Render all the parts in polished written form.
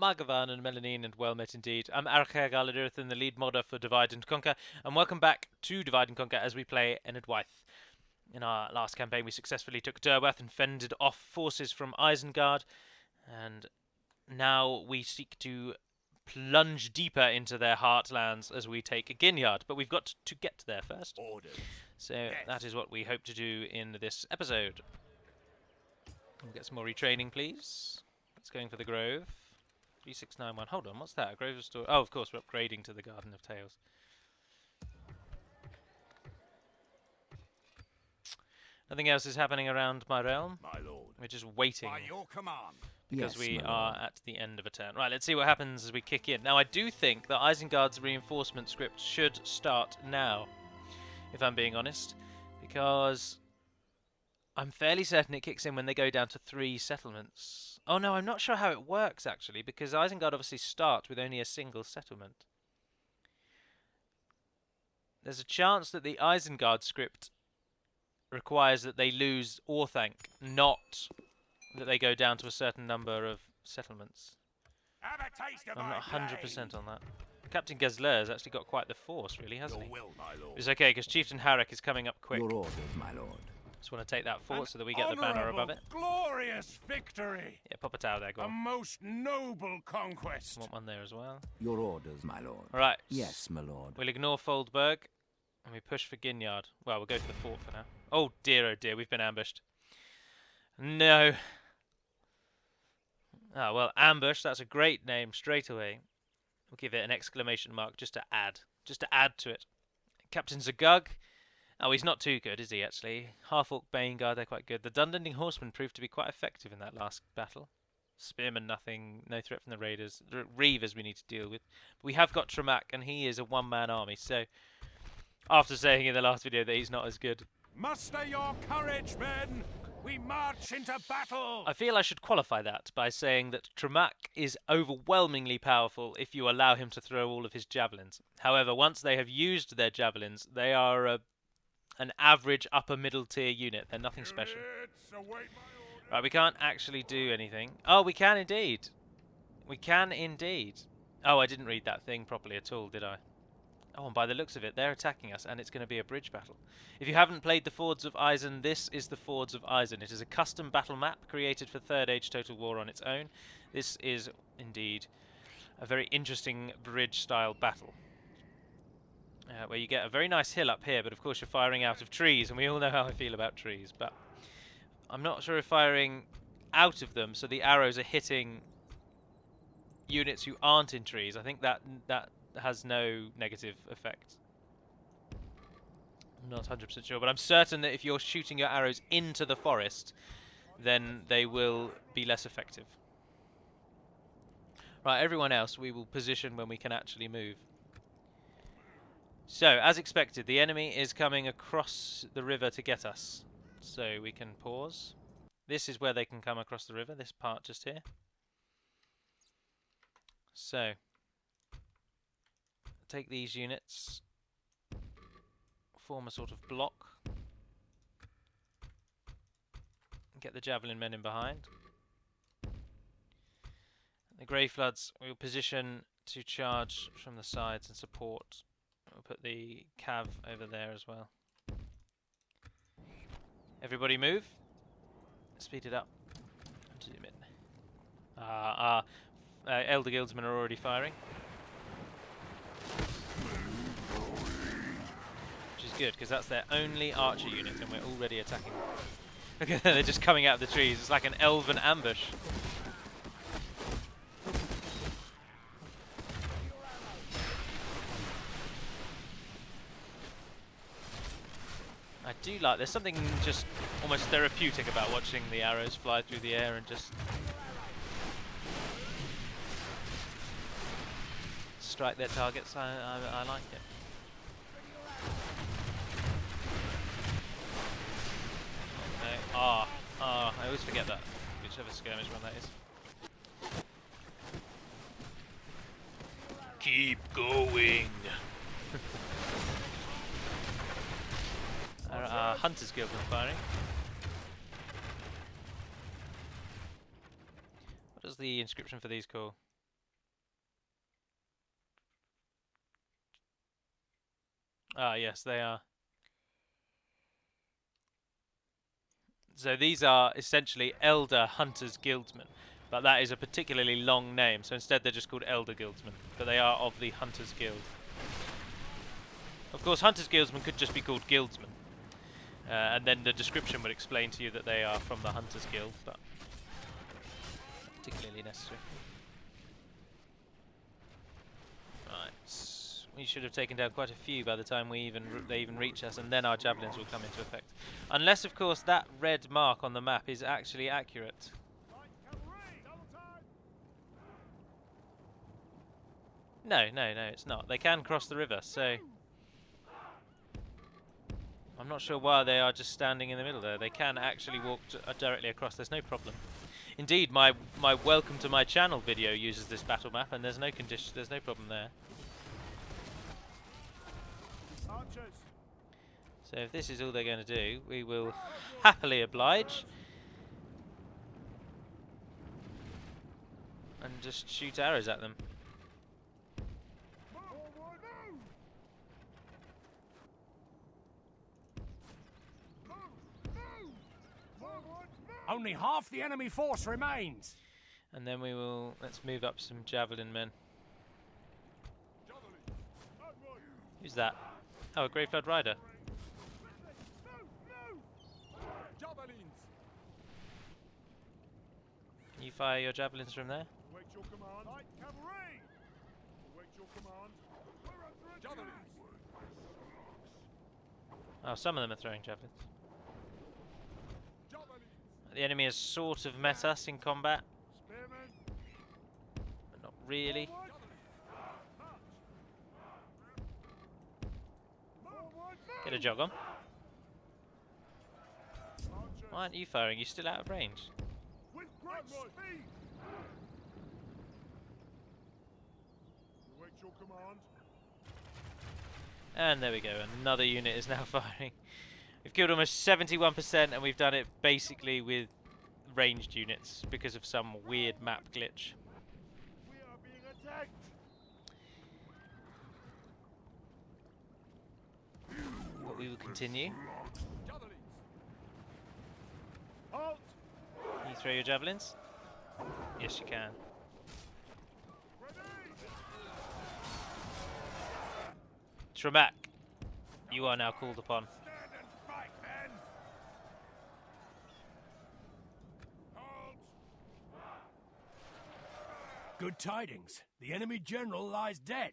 Margavan and Melanine, and well met indeed. I'm Archer Galadirthan, the lead modder for Divide and Conquer, and welcome back to Divide and Conquer as we play Enedwaith. In our last campaign, we successfully took Derwath and fended off forces from Isengard, and now we seek to plunge deeper into their heartlands as we take Ginyard, but we've got to get there first. Orders. So Yes. that is what we hope to do in this episode. We'll get some more retraining, please. Let's going for the Grove. 3691. Hold on, what's that? A Grove of Story. Oh, of course, we're upgrading to the Garden of Tales. Nothing else is happening around my realm. My lord. We're just waiting. By your command. Because Yes, we my are lord. at the end of a turn. Right, let's see what happens as we kick in. Now, I do think that Isengard's reinforcement script should start now, if I'm being honest, because I'm fairly certain it kicks in when they go down to 3 settlements. Oh no, I'm not sure how it works actually, because Isengard obviously starts with only a single settlement. There's a chance that the Isengard script requires that they lose Orthanc, not that they go down to a certain number of settlements. Have a taste of I'm my not 100% blade. on that. Captain Gazler has actually got quite the force, really, hasn't Your he? will, my lord. It's okay, because Chieftain Harrick is coming up quick. Your orders, my lord. Just want to take that fort An so that we get the banner above it. honourable, glorious victory. Yeah, pop a tower there, go A on. most noble conquest. Want one there as well. Your orders, my lord. Alright. Yes, my lord. We'll ignore Foldberg, and we push for Ginyard. Well, we'll go for the fort for now. Oh dear, we've been ambushed. No. Ah, well, ambush, that's a great name straight away. We'll give it an exclamation mark just to add to it. Captain Zagug. Oh, he's not too good, is he, actually? Half-Orc Baneguard, they're quite good. The Dundending Horsemen proved to be quite effective in that last battle. Spearmen, nothing. No threat from the Raiders. The Reavers we need to deal with. But we have got Tremak, and he is a one-man army, so after saying in the last video that he's not as good, Muster your courage, men. We march into battle. I feel I should qualify that by saying that Tremak is overwhelmingly powerful if you allow him to throw all of his javelins. However, once they have used their javelins, they are an average upper middle tier unit. They're nothing special. It's await my order. Right, we can't actually do anything. Oh, we can indeed. We can indeed. Oh, I didn't read that thing properly at all, did I? Oh, and by the looks of it, they're attacking us, and it's going to be a bridge battle. If you haven't played the Fords of Isen, this is the Fords of Isen. It is a custom battle map created for Third Age Total War on its own. This is indeed a very interesting bridge-style battle, where you get a very nice hill up here, but of course you're firing out of trees, and we all know how I feel about trees. But I'm not sure if firing out of them, so the arrows are hitting units who aren't in trees. I think that has no negative effect. I'm not 100% sure, but I'm certain that if you're shooting your arrows into the forest, then they will be less effective. Right, everyone else we will position when we can actually move. So, as expected, the enemy is coming across the river to get us. So we can pause. This is where they can come across the river, this part just here. So take these units, form a sort of block, get the javelin men in behind. The Grey Floods we will position to charge from the sides and support. We'll put the cav over there as well. Everybody move. Speed it up. Zoom in. Elder Guildsmen are already firing. Which is good, because that's their only archer unit, and we're already attacking them. Look at them, they're just coming out of the trees. It's like an elven ambush. I do like, there's something just almost therapeutic about watching the arrows fly through the air and just strike their targets. I like it. Okay. I always forget that, whichever skirmish one that is. Keep going. Our Hunter's Guild are firing. What does the inscription for these call? Ah, yes, they are. So these are essentially Elder Hunters Guildsmen, but that is a particularly long name, so instead they're just called Elder Guildsmen, but they are of the Hunters Guild. Of course, Hunters Guildsmen could just be called Guildsmen, and then the description would explain to you that they are from the Hunters Guild, but not particularly necessary. Right, we should have taken down quite a few by the time they even reach us, and then our javelins will come into effect. Unless, of course, that red mark on the map is actually accurate. No, it's not. They can cross the river, so I'm not sure why they are just standing in the middle there. They can actually walk directly across. There's no problem. Indeed, my welcome to my channel video uses this battle map, and there's no problem there. So if this is all they're going to do, we will happily oblige and just shoot arrows at them. Only half the enemy force remains. And then let's move up some javelin men. Who's that? Oh, a Grey Flood Rider. Can you fire your javelins from there? Oh, some of them are throwing javelins. The enemy has sort of met us in combat, but not really. Get a jog on. Why aren't you firing? You're still out of range. And there we go, another unit is now firing. We've killed almost 71%, and we've done it basically with ranged units because of some weird map glitch. We are being attacked. But we will continue. Halt! Can you throw your javelins? Yes, you can. Tremak, you are now called upon. Stand and fight, men! Halt! Good tidings. The enemy general lies dead.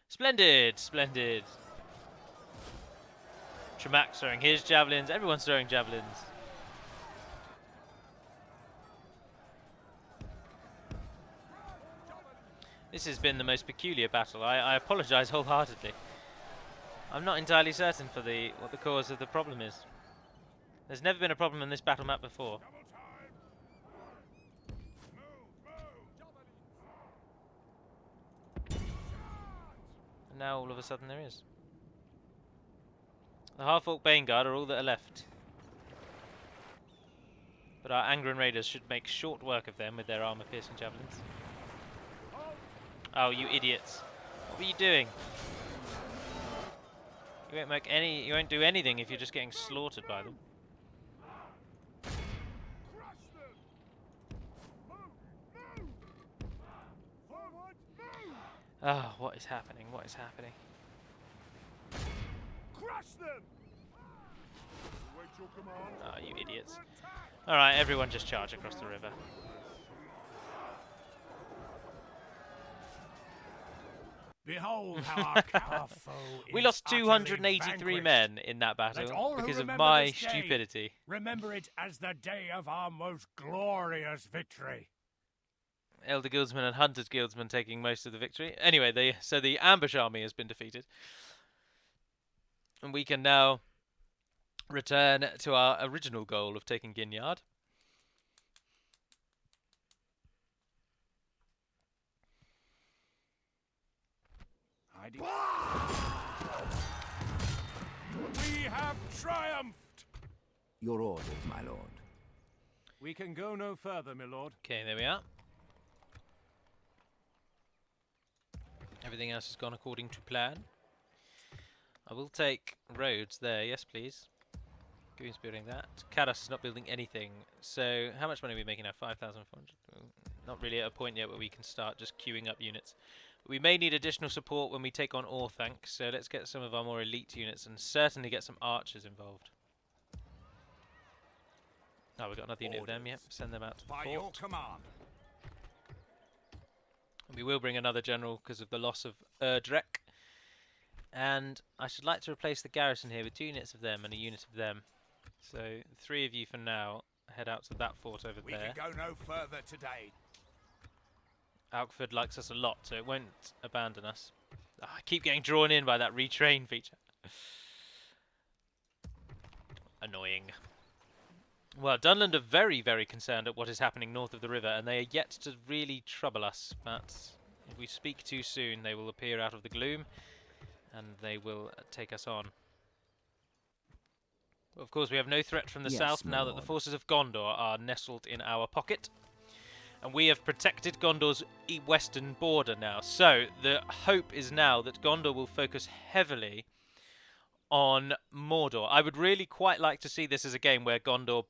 Splendid, splendid. Tremak's throwing his javelins. Everyone's throwing javelins. This has been the most peculiar battle. I apologise wholeheartedly. I'm not entirely certain for what the cause of the problem is. There's never been a problem in this battle map before. And now all of a sudden there is. The Half-Orc Baneguard are all that are left. But our Angren Raiders should make short work of them with their armor-piercing javelins. Oh, you idiots. What were you doing? You won't do anything if you're just getting slaughtered by them. Ah, what is happening? What is happening? Crush them! Wait your command. Ah, you idiots. Alright, everyone just charge across the river. Behold how our foe is We lost utterly 283 vanquished. men in that Let battle all who because of remember my this day stupidity. remember it as the day of our most glorious victory. Elder Guildsmen and Hunters Guildsmen taking most of the victory. Anyway, so the ambush army has been defeated. And we can now return to our original goal of taking Ginyard. We have triumphed! Your orders, my lord. We can go no further, my lord. Okay, there we are. Everything else has gone according to plan. I will take roads there, yes please. Goon's building that. Kados is not building anything. So how much money are we making now? 5,400. Not really at a point yet where we can start just queuing up units. We may need additional support when we take on Orthanc, so let's get some of our more elite units and certainly get some archers involved. Oh, we've got another unit of them, yep. Send them out to the By fort. your command. We will bring another general because of the loss of Erdrek. And I should like to replace the garrison here with 2 units of them and a unit of them. So 3 of you for now. Head out to that fort over We there. can go no further today. Alkford likes us a lot, so it won't abandon us. Oh, I keep getting drawn in by that retrain feature. Annoying. Well, Dunland are very, very concerned at what is happening north of the river, and they are yet to really trouble us. But if we speak too soon, they will appear out of the gloom, and they will take us on. Of course, we have no threat from the Yes, south my now that the lord. forces of Gondor are nestled in our pocket. And we have protected Gondor's western border now. So the hope is now that Gondor will focus heavily on Mordor. I would really quite like to see this as a game where Gondor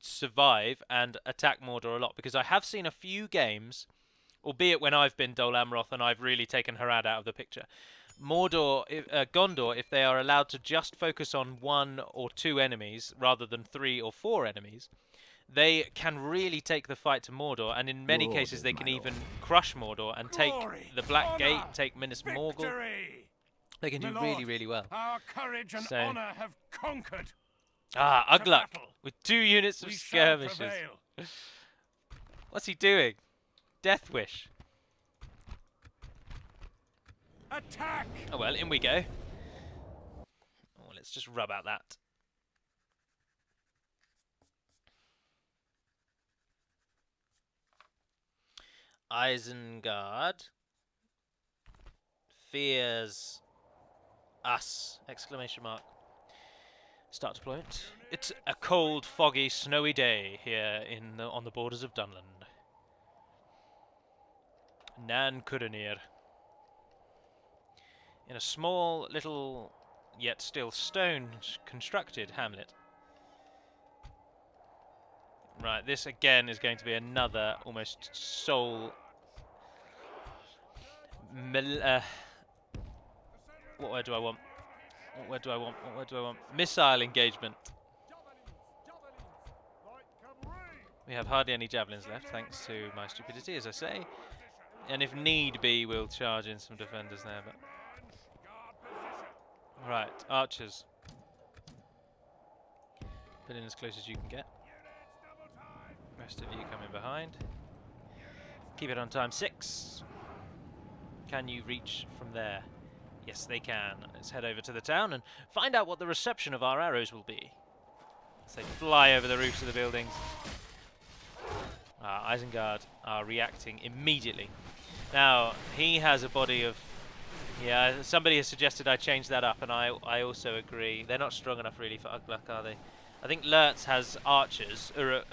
survive and attack Mordor a lot, because I have seen a few games, albeit when I've been Dol Amroth and I've really taken Harad out of the picture. Gondor, if they are allowed to just focus on 1 or 2 enemies rather than 3 or 4 enemies, they can really take the fight to Mordor, and in many Your cases orders, they my can lord. even crush Mordor and take Glory, the Black honor, Gate, take Minas Morgul. Victory! They can do My really, lord, really well. Our courage and So- honor have conquered. Ah, To Ugluk battle. with 2 units of We shall skirmishers. prevail. What's he doing? Death Wish. Attack! Oh well, in we go. Oh, let's just rub out that. Isengard fears us! Exclamation mark. Start deployment. It's a cold, foggy, snowy day here on the borders of Dunland. Nan Kudanir. In a small, little, yet still stone-constructed hamlet. Right, this again is going to be another almost soul... what word do I want? What word do I want? What word do I want? Missile engagement. We have hardly any javelins left, thanks to my stupidity, as I say. And if need be, we'll charge in some defenders there. But right, archers. Put in as close as you can get. Rest of you come in behind. Keep it on time 6. Can you reach from there? Yes, they can. Let's head over to the town and find out what the reception of our arrows will be. As they fly over the roofs of the buildings. Isengard are reacting immediately. Now, he has a body of... Yeah, somebody has suggested I change that up, and I also agree. They're not strong enough, really, for Ugluk, are they? I think Lurtz has archers, Uruk,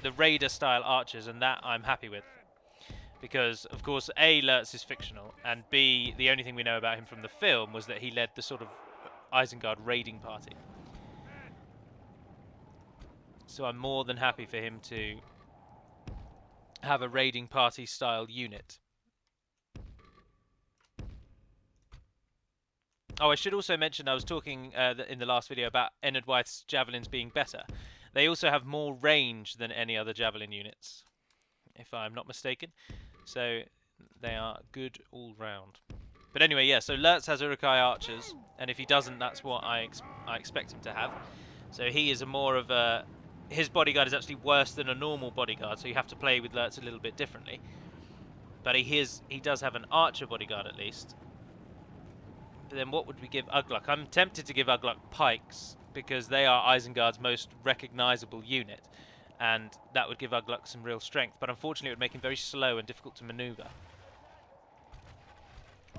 the Raider-style archers, and that I'm happy with. Because, of course, A, Lurtz is fictional, and B, the only thing we know about him from the film was that he led the sort of Isengard raiding party. So I'm more than happy for him to have a raiding party style unit. Oh, I should also mention, I was talking in the last video about Enedwaith's javelins being better. They also have more range than any other javelin units, if I'm not mistaken. So they are good all round. But anyway, yeah, so Lurtz has Urukai archers, and if he doesn't, that's what I expect him to have. So he is a more of a... His bodyguard is actually worse than a normal bodyguard, so you have to play with Lurtz a little bit differently. But he does have an archer bodyguard at least. But then what would we give Ugluk? I'm tempted to give Ugluk pikes, because they are Isengard's most recognisable unit. And that would give Ugluk some real strength, but unfortunately it would make him very slow and difficult to manoeuvre.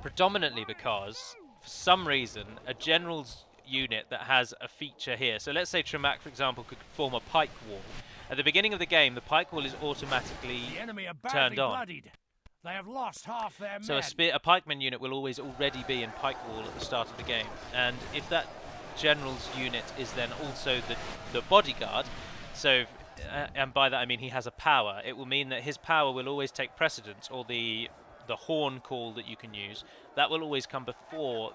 Predominantly because, for some reason, a general's unit that has a feature here. So let's say Tremak, for example, could form a pike wall. At the beginning of the game, the pike wall is automatically The enemy are turned badly on. bloodied. They have lost half their So men. a pikeman unit will always already be in pike wall at the start of the game, and if that general's unit is then also the bodyguard, so and by that I mean he has a power, it will mean that his power will always take precedence, or the horn call that you can use, that will always come before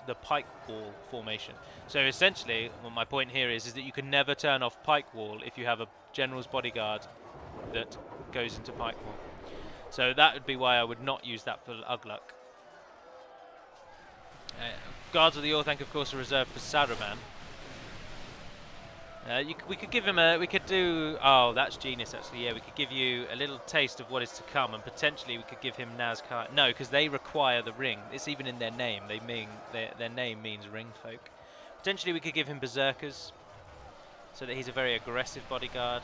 the pike wall formation. So essentially, well, my point here is that you can never turn off pike wall if you have a general's bodyguard that goes into pike wall. So that would be why I would not use that for Ugluk. Guards of the Orthanc, of course, are reserved for Saruman. We could give him a. We could do. Oh, that's genius, actually. Yeah, we could give you a little taste of what is to come, and potentially we could give him Nazkai. No, because they require the ring. It's even in their name. They mean their name means ring folk. Potentially we could give him Berserkers, so that he's a very aggressive bodyguard.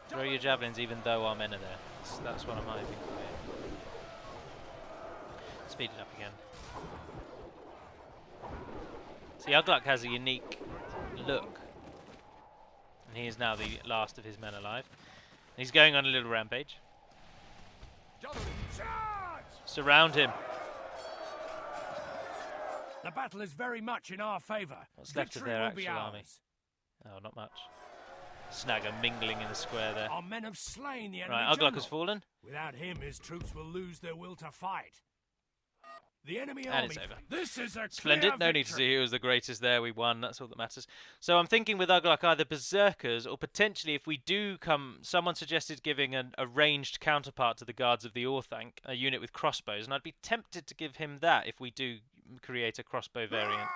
Throw your javelins, even though our men are there. That's what I'm hoping for. Speed it up again. See, Ugluk has a unique look, and he is now the last of his men alive. And he's going on a little rampage. Surround him. The battle is very much in our favour. What's left of their actual army? Oh, not much. Snagger mingling in the square there. Our men have slain the enemy Right, Ugluk general. has fallen. Without him, his troops will lose their will to fight. The enemy And army. it's over. This is a Splendid. clear No need to victory. see who was the greatest there. We won. That's all that matters. So I'm thinking with Ugluk either Berserkers or potentially if we do come... Someone suggested giving a ranged counterpart to the Guards of the Orthanc, a unit with crossbows, and I'd be tempted to give him that if we do create a crossbow variant.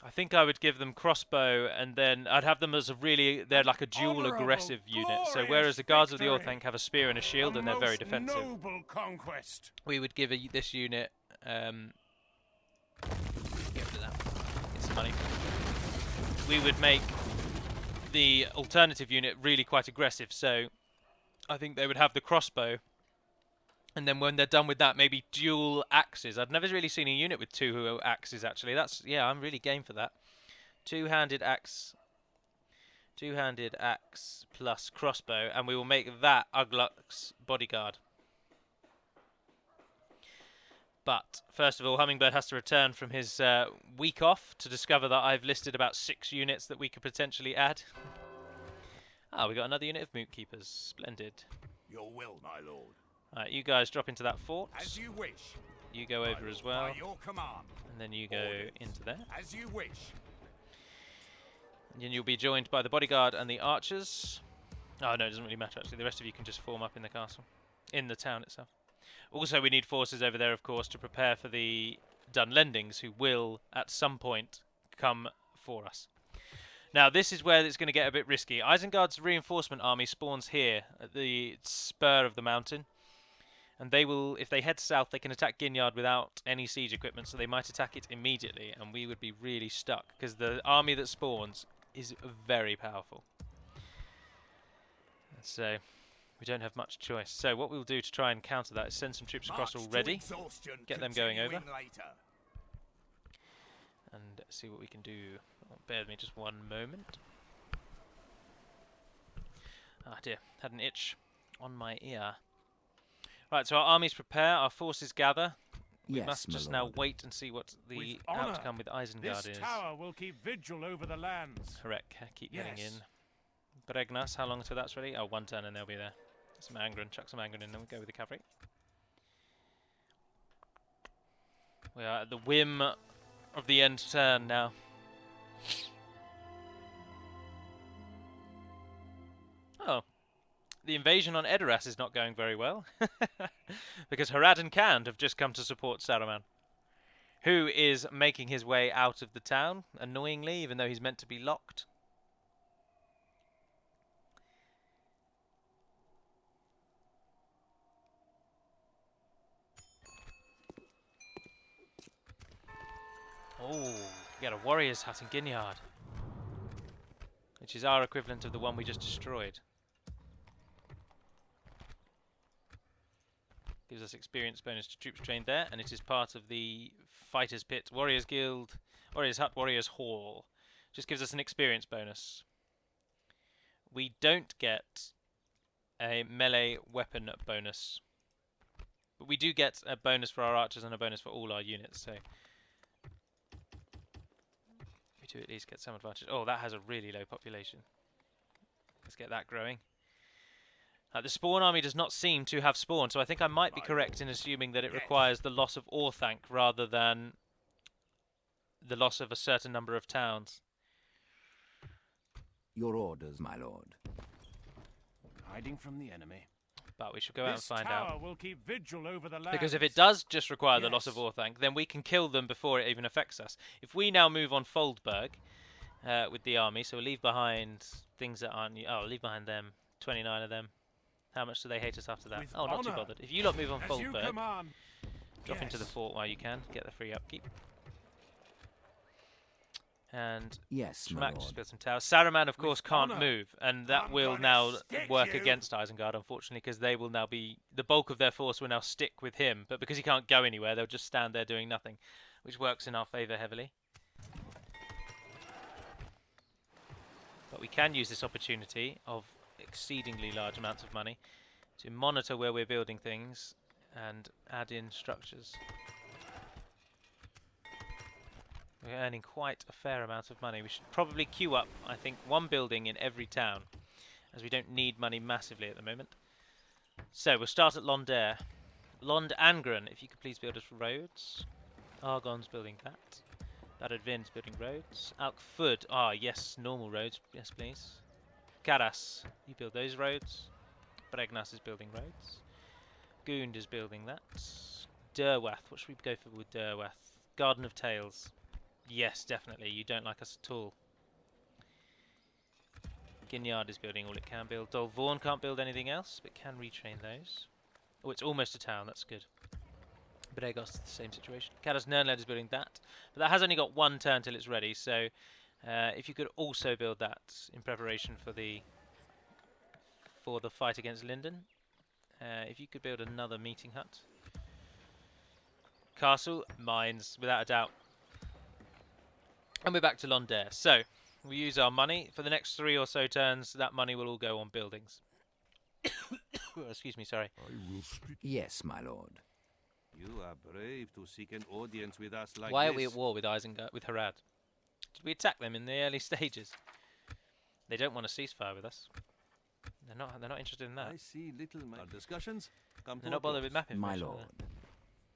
I think I would give them crossbow, and then I'd have them as a really... They're like a dual aggressive unit. So whereas the Guards of the Orthanc have a spear and a shield, and they're very defensive, Noble conquest. we would give this unit... get rid of that. Get some money. We would make the alternative unit really quite aggressive, so I think they would have the crossbow. And then when they're done with that, maybe dual axes. I've never really seen a unit with two axes, actually. That's, yeah, I'm really game for that. Two-handed axe plus crossbow, and we will make that Ugluk's bodyguard. But, first of all, Hummingbird has to return from his week off to discover that I've listed about 6 units that we could potentially add. Ah, we got another unit of Moot Keepers. Splendid. Your will, my lord. Alright, you guys drop into that fort. As you wish. You go over as well. By your command. And then you go into there. As you wish. And then you'll be joined by the bodyguard and the archers. Oh no, it doesn't really matter actually. The rest of you can just form up in the castle. In the town itself. Also, we need forces over there, of course, to prepare for the Dunlendings, who will, at some point, come for us. Now, this is where it's going to get a bit risky. Isengard's reinforcement army spawns here, at the spur of the mountain. And they will, if they head south, they can attack Ginyard without any siege equipment, so they might attack it immediately, and we would be really stuck, because the army that spawns is very powerful. So, we don't have much choice. So what we'll do to try and counter that is send some troops across already, get them going over, and see what we can do. Oh, bear with me just one moment. Ah dear, had an itch on my ear. Right, so our armies prepare, our forces gather. We must just now wait and see what the outcome with Isengard this is. tower will keep vigil over the lands. Correct, keep getting in. Bregnas, how long until that's ready? Oh, 1 turn and they'll be there. Some Angren, chuck some Angren in, and we'll go with the cavalry. We are at the whim of the end turn now. Oh. The invasion on Edoras is not going very well. Because Harad and Khand have just come to support Saruman, who is making his way out of the town, annoyingly, even though he's meant to be locked. Oh, we got a warrior's hut in Ginyard, which is our equivalent of the one we just destroyed. Gives us experience bonus to troops trained there, and it is part of the Fighters Pit, Warriors Guild, Warriors Hut, Warriors Hall. Just gives us an experience bonus. We don't get a melee weapon bonus, but we do get a bonus for our archers and a bonus for all our units, so we do at least get some advantage. Oh, that has a really low population. Let's get that growing. The spawn army does not seem to have spawned, so I think I might be correct in assuming that it requires the loss of Orthanc rather than the loss of a certain number of towns. Your orders, my lord. Hiding from the enemy. But we should go out and find out. This tower will keep vigil over the lands. Because if it does just require the loss of Orthanc, then we can kill them before it even affects us. If we now move on Foldberg with the army, so we'll leave behind things that aren't... Oh, leave behind them. 29 of them. How much do they hate us after that? With Not too bothered. If you lot move on Foldberg, drop into the fort while you can, get the free upkeep. And yes, Schmack just build some towers. Saruman, of course, can't move, and that will now work against Isengard, unfortunately, because they will now be... The bulk of their force will now stick with him, but because he can't go anywhere, they'll just stand there doing nothing, which works in our favour heavily. But we can use this opportunity of exceedingly large amounts of money to monitor where we're building things and add in structures. We're earning quite a fair amount of money. We should probably queue up, I think, one building in every town, as we don't need money massively at the moment. So we'll start at Londare. Lond Angren, if you could please build us roads. Argon's building that. Badadvin's building roads. Alkford, yes, normal roads, yes please. Caras, you build those roads. Bregnas is building roads. Gund is building that. Derwath, what should we go for with Derwath? Garden of Tales. Yes, definitely, you don't like us at all. Ginyard is building all it can build. Dolvorn can't build anything else, but can retrain those. Oh, it's almost a town, that's good. Bregos is the same situation. Caras Nernled is building that, but that has only got one turn till it's ready, so if you could also build that in preparation for the fight against Linden. If you could build another meeting hut. Castle, mines, without a doubt. And we're back to Londare. So, we use our money. For the next 3 or so turns, that money will all go on buildings. Excuse me, sorry. Yes, my lord. You are brave to seek an audience with us like Why this. are we at war with Isengard, with Harad? Did we attack them in the early stages? They don't want a ceasefire with us. They're not interested in that. I see little. Our discussions come to They're not bothered with map My information. lord.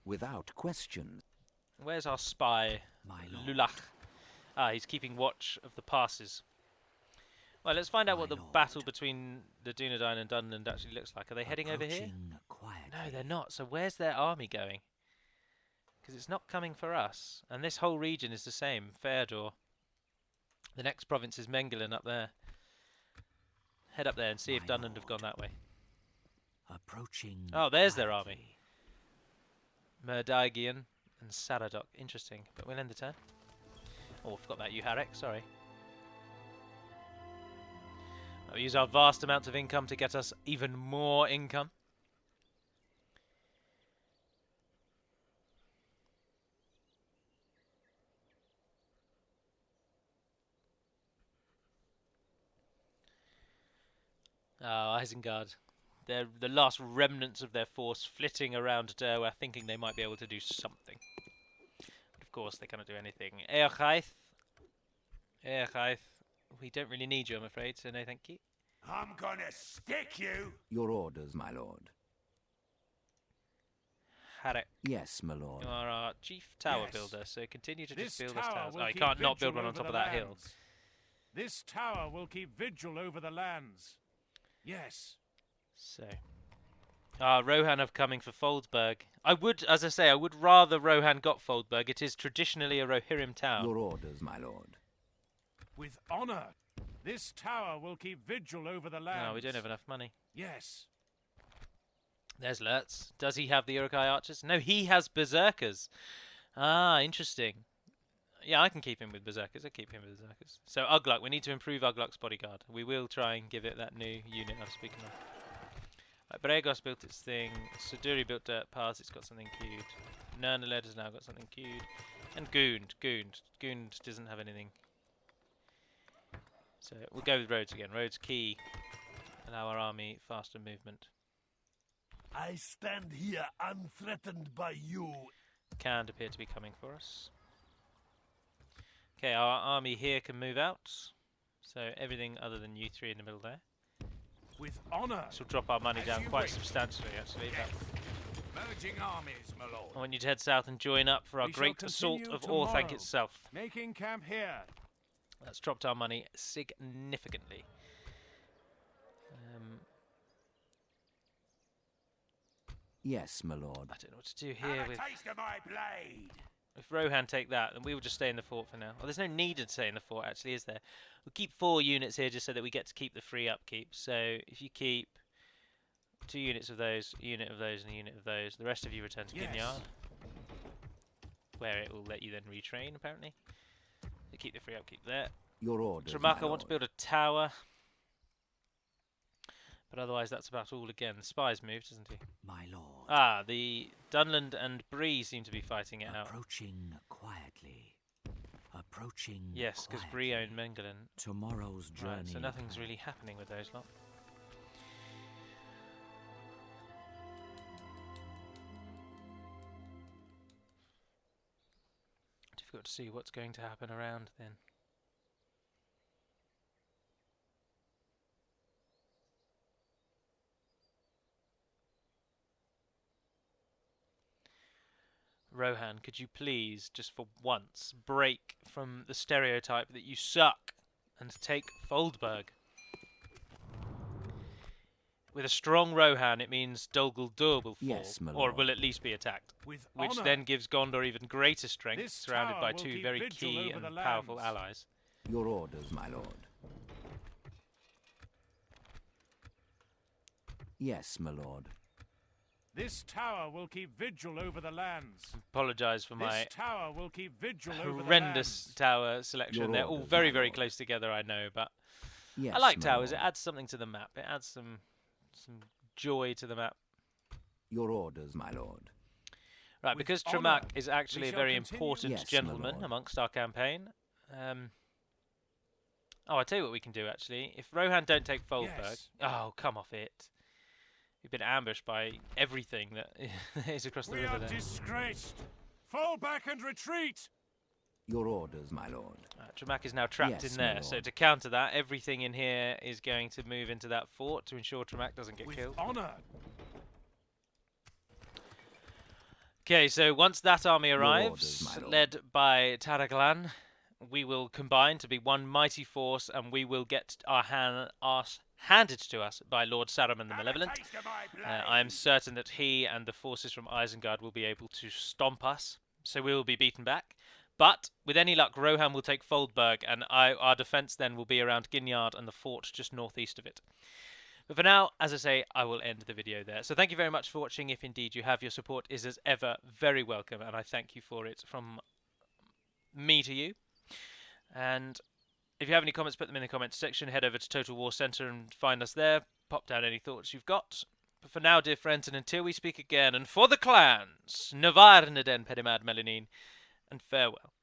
Without question. Where's our spy, My lord. Lulach? He's keeping watch of the passes. Well, let's find out what the battle between the Dunedain and Dunland actually looks like. Are they heading over here? No, they're not. So where's their army going? Because it's not coming for us. And this whole region is the same. Fëanor. The next province is Mengelen up there. Head up there and see if Dunland have gone that way. Approaching. Oh, there's their army. Merdaigian and Saradok. Interesting. But we'll end the turn. Oh, I forgot about you, Harek. Sorry. We'll use our vast amounts of income to get us even more income. Oh, Isengard. They're the last remnants of their force flitting around Derwa, thinking they might be able to do something. But of course, they cannot do anything. Eochaith. We don't really need you, I'm afraid, so no thank you. I'm gonna stick you! Your orders, my lord. Harek. Yes, my lord. You are our chief tower Yes. builder, so continue to just This build us tower towers. will Oh, you keep can't not vigil build one on over top of the that hill. lands. This tower will keep vigil over the lands. Yes. So, Rohan have coming for Foldberg. I would, as I say, I would rather Rohan got Foldberg. It is traditionally a Rohirrim town. Your orders, my lord. With honor. This tower will keep vigil over the lands. No, we don't have enough money. Yes. There's Lurtz. Does he have the Urukai archers? No, he has Berserkers. Ah, interesting. Yeah, I can keep him with Berserkers. I'll keep him with Berserkers. So, Ugluk. We need to improve Ugluk's bodyguard. We will try and give it that new unit I was speaking of. Right, Bregos built its thing. Suduri built dirt paths. It's got something queued. Nernaled has now got something queued. And Gund doesn't have anything. So we'll go with roads again. Roads key. Allow our army faster movement. I stand here unthreatened by you. Can't appear to be coming for us. Okay, our army here can move out. So everything other than you three in the middle there. With honor. This will drop our money As down you quite wish. substantially, actually. Yes. Merging armies, my lord. I want you to head south and join up for our We shall great assault continue of Orthanc tomorrow. itself. Making camp here. That's dropped our money significantly. Yes, my lord. I don't know what to do here Have a with... taste of my blade. If Rohan take that, then we will just stay in the fort for now. Well, there's no need to stay in the fort, actually, is there? We'll keep 4 units here just so that we get to keep the free upkeep. So if you keep 2 units of those, a unit of those, and a unit of those, the rest of you return to Yes. Ginyard, where it will let you then retrain, apparently. You keep the free upkeep there. Your orders, Tramak, my I want to lord. build a tower. But otherwise, that's about all again. The spy's moved, hasn't he? My lord. Ah, the Dunland and Bree seem to be fighting it out. Approaching quietly. Approaching Yes, because Bree owned Mengelin. Tomorrow's journey. Right, so nothing's really happening with those lot. Difficult to see what's going to happen around then. Rohan, could you please, just for once, break from the stereotype that you suck and take Foldberg? With a strong Rohan, it means Dol Guldur will fall, Yes, my or lord. will at least be attacked, With which honor. then gives Gondor even greater strength, This surrounded tower by will 2 keep very vigil key over and the powerful lands. allies. Your orders, my lord. Yes, my lord. This tower will keep vigil over the lands. Apologise for my This tower will keep vigil over the horrendous lands. tower selection. Your They're all orders, very, my very lord. close together, I know, but Yes, I like my towers. lord. It adds something to the map. It adds some joy to the map. Your orders, my lord. Right, With because honour, Tramak is actually we a shall very continue- important Yes, my gentleman lord. amongst our campaign. Oh, I'll tell you what we can do, actually. If Rohan don't take Foldberg... Yes. Oh, come off it. We've been ambushed by everything that is across the We river are there. disgraced. Fall back and retreat. Your orders, my lord. Tramak is now trapped Yes, in my there, so lord. to counter that, everything in here is going to move into that fort to ensure Tramak doesn't get With killed. honor. Okay, so once that army Your arrives, orders, my lord. led by Taraglan, we will combine to be one mighty force, and we will get our arse handed to us by Lord Saruman the Have a Malevolent. taste of my blade. I am certain that he and the forces from Isengard will be able to stomp us, so we will be beaten back. But, with any luck, Rohan will take Foldberg, and our defence then will be around Ginyard and the fort just northeast of it. But for now, as I say, I will end the video there. So thank you very much for watching. If indeed you have, your support is as ever very welcome, and I thank you for it from me to you. And if you have any comments, put them in the comments section. Head over to Total War Centre and find us there. Pop down any thoughts you've got. But for now, dear friends, and until we speak again, and for the clans, Navar Naden Pedimad Melanin, and farewell.